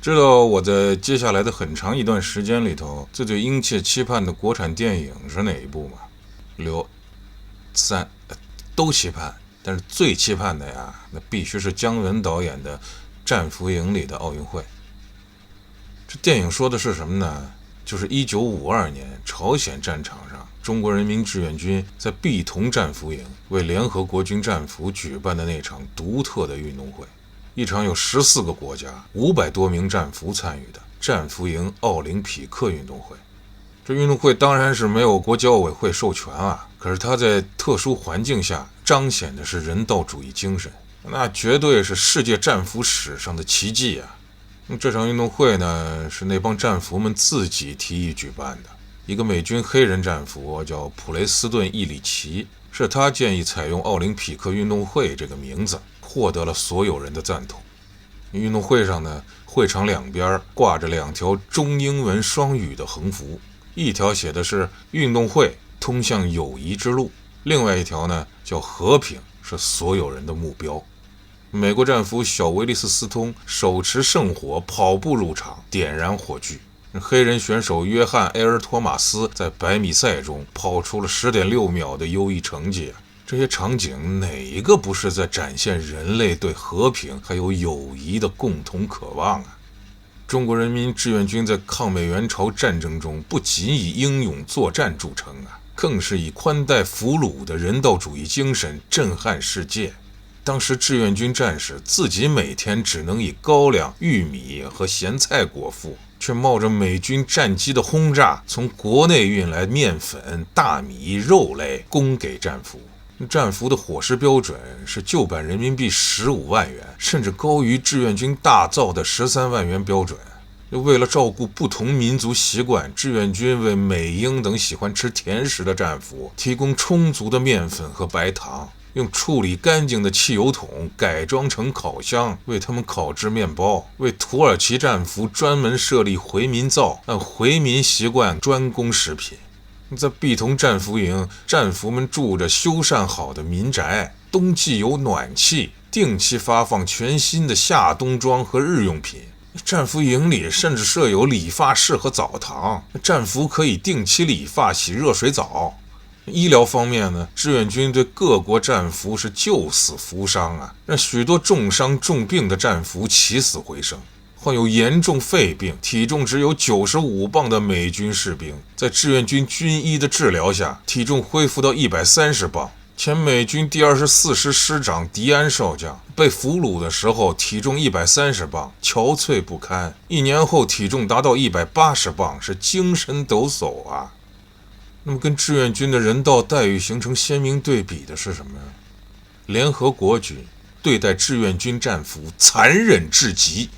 知道我在接下来的很长一段时间里头，最最殷切期盼的国产电影是哪一部吗？三都期盼，但是最期盼的呀，那必须是姜文导演的《战俘营》里的奥运会。这电影说的是什么呢？就是1952年朝鲜战场上，中国人民志愿军在碧桐战俘营为联合国军战俘举办的那场独特的运动会，一场有14个国家500多名战俘参与的战俘营奥林匹克运动会。这运动会当然是没有国际奥委会授权啊，可是它在特殊环境下彰显的是人道主义精神，那绝对是世界战俘史上的奇迹啊！这场运动会呢，是那帮战俘们自己提议举办的。一个美军黑人战俘叫普雷斯顿·伊里奇，是他建议采用奥林匹克运动会这个名字，获得了所有人的赞同。运动会上呢，会场两边挂着2条中英文双语的横幅，一条写的是运动会通向友谊之路，另外一条呢叫和平是所有人的目标。美国战俘小威利斯·斯通手持圣火跑步入场，点燃火炬。黑人选手约翰·埃尔托马斯在100米赛中跑出了10.6秒的优异成绩。这些场景哪一个不是在展现人类对和平还有友谊的共同渴望啊？中国人民志愿军在抗美援朝战争中不仅以英勇作战著称啊，更是以宽待俘虏的人道主义精神震撼世界。当时志愿军战士自己每天只能以高粱、玉米和咸菜果腹，却冒着美军战机的轰炸，从国内运来面粉、大米、肉类供给战俘。战俘的伙食标准是旧版人民币15万元，甚至高于志愿军大造的13万元标准。为了照顾不同民族习惯，志愿军为美英等喜欢吃甜食的战俘提供充足的面粉和白糖，用处理干净的汽油桶改装成烤箱，为他们烤制面包。为土耳其战俘专门设立回民灶，按回民习惯专供食品。在碧桐战俘营，战俘们住着修缮好的民宅，冬季有暖气，定期发放全新的夏冬装和日用品。战俘营里甚至设有理发室和澡堂，战俘可以定期理发、洗热水澡。医疗方面呢，志愿军对各国战俘是救死扶伤啊，让许多重伤重病的战俘起死回生。患有严重肺病、体重只有95磅的美军士兵，在志愿军军医的治疗下，体重恢复到130磅。前美军第24师师长迪安少将被俘虏的时候，体重130磅，憔悴不堪。1年后，体重达到180磅，是精神抖擞啊。那么，跟志愿军的人道待遇形成鲜明对比的是什么呢？联合国军对待志愿军战俘残忍至极。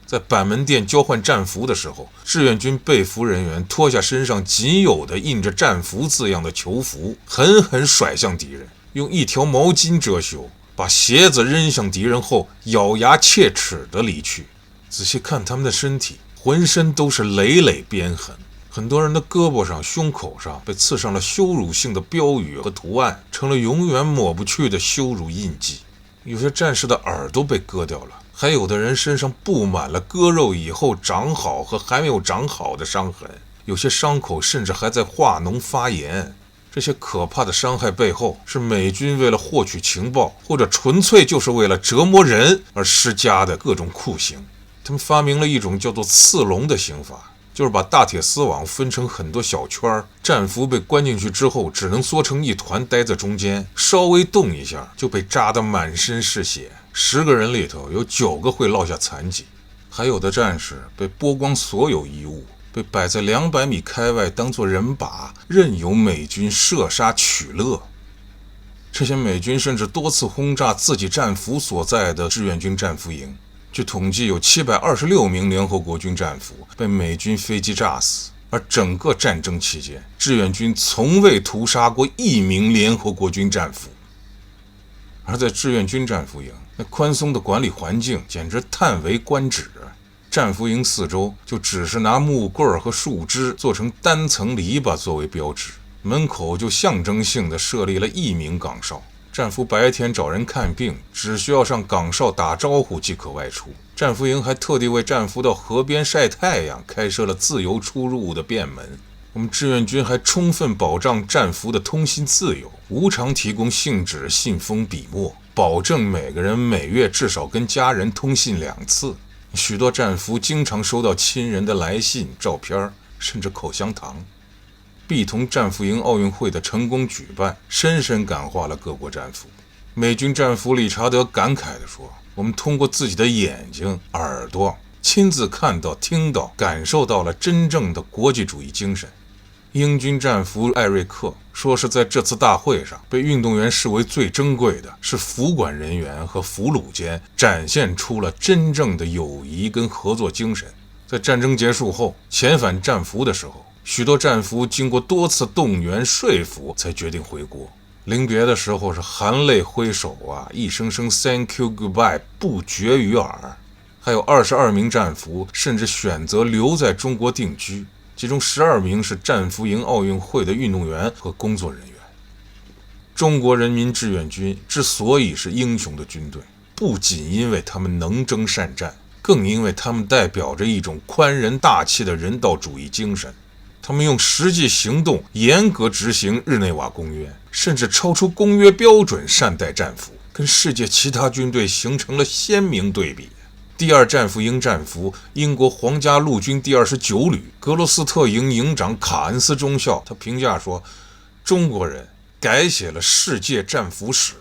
在板门店交换战俘的时候，志愿军被俘人员脱下身上仅有的印着战俘字样的囚服，狠狠甩向敌人，用一条毛巾遮羞，把鞋子扔向敌人后，咬牙切齿地离去。仔细看他们的身体，浑身都是累累鞭痕，很多人的胳膊上、胸口上被刺上了羞辱性的标语和图案，成了永远抹不去的羞辱印记。有些战士的耳朵被割掉了，还有的人身上布满了割肉以后长好和还没有长好的伤痕，有些伤口甚至还在化脓发炎。这些可怕的伤害背后，是美军为了获取情报，或者纯粹就是为了折磨人而施加的各种酷刑。他们发明了一种叫做刺龙的刑法，就是把大铁丝网分成很多小圈，战俘被关进去之后只能缩成一团待在中间，稍微动一下就被扎得满身是血。10个人里头有9个会落下残疾，还有的战士被剥光所有衣物，被摆在200米开外当作人靶，任由美军射杀取乐。这些美军甚至多次轰炸自己战俘所在的志愿军战俘营。据统计，有726名联合国军战俘被美军飞机炸死，而整个战争期间，志愿军从未屠杀过1名联合国军战俘。而在志愿军战俘营，那宽松的管理环境简直叹为观止。战俘营四周就只是拿木棍和树枝做成单层篱笆作为标志，门口就象征性地设立了1名岗哨。战俘白天找人看病，只需要上岗哨打招呼即可外出。战俘营还特地为战俘到河边晒太阳开设了自由出入的便门。我们志愿军还充分保障战俘的通信自由，无偿提供信纸、信封、笔墨，保证每个人每月至少跟家人通信2次。许多战俘经常收到亲人的来信、照片，甚至口香糖。必同战俘营奥运会的成功举办，深深感化了各国战俘。美军战俘理查德感慨地说：“我们通过自己的眼睛、耳朵，亲自看到、听到、感受到了真正的国际主义精神。”英军战俘艾瑞克说，是在这次大会上，被运动员视为最珍贵的是服管人员和俘虏间展现出了真正的友谊跟合作精神。在战争结束后，遣返战俘的时候，许多战俘经过多次动员说服才决定回国。临别的时候是含泪挥手啊，一声声 Thank you goodbye 不绝于耳。还有22名战俘甚至选择留在中国定居，其中12名是战俘营奥运会的运动员和工作人员。中国人民志愿军之所以是英雄的军队，不仅因为他们能征善战，更因为他们代表着一种宽仁大气的人道主义精神。他们用实际行动严格执行日内瓦公约，甚至超出公约标准善待战俘，跟世界其他军队形成了鲜明对比。第2战俘营战俘，英国皇家陆军第29旅格罗斯特营营长卡恩斯中校，他评价说：“中国人改写了世界战俘史。”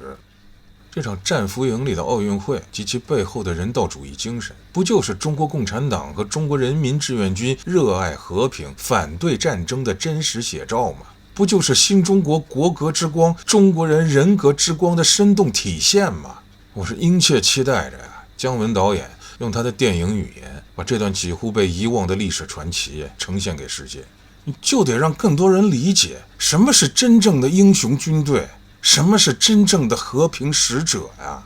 这场战俘营里的奥运会及其背后的人道主义精神，不就是中国共产党和中国人民志愿军热爱和平、反对战争的真实写照吗？不就是新中国国格之光、中国人人格之光的生动体现吗？我是殷切期待着姜文导演用他的电影语言，把这段几乎被遗忘的历史传奇呈现给世界。你就得让更多人理解什么是真正的英雄军队，什么是真正的和平使者呀？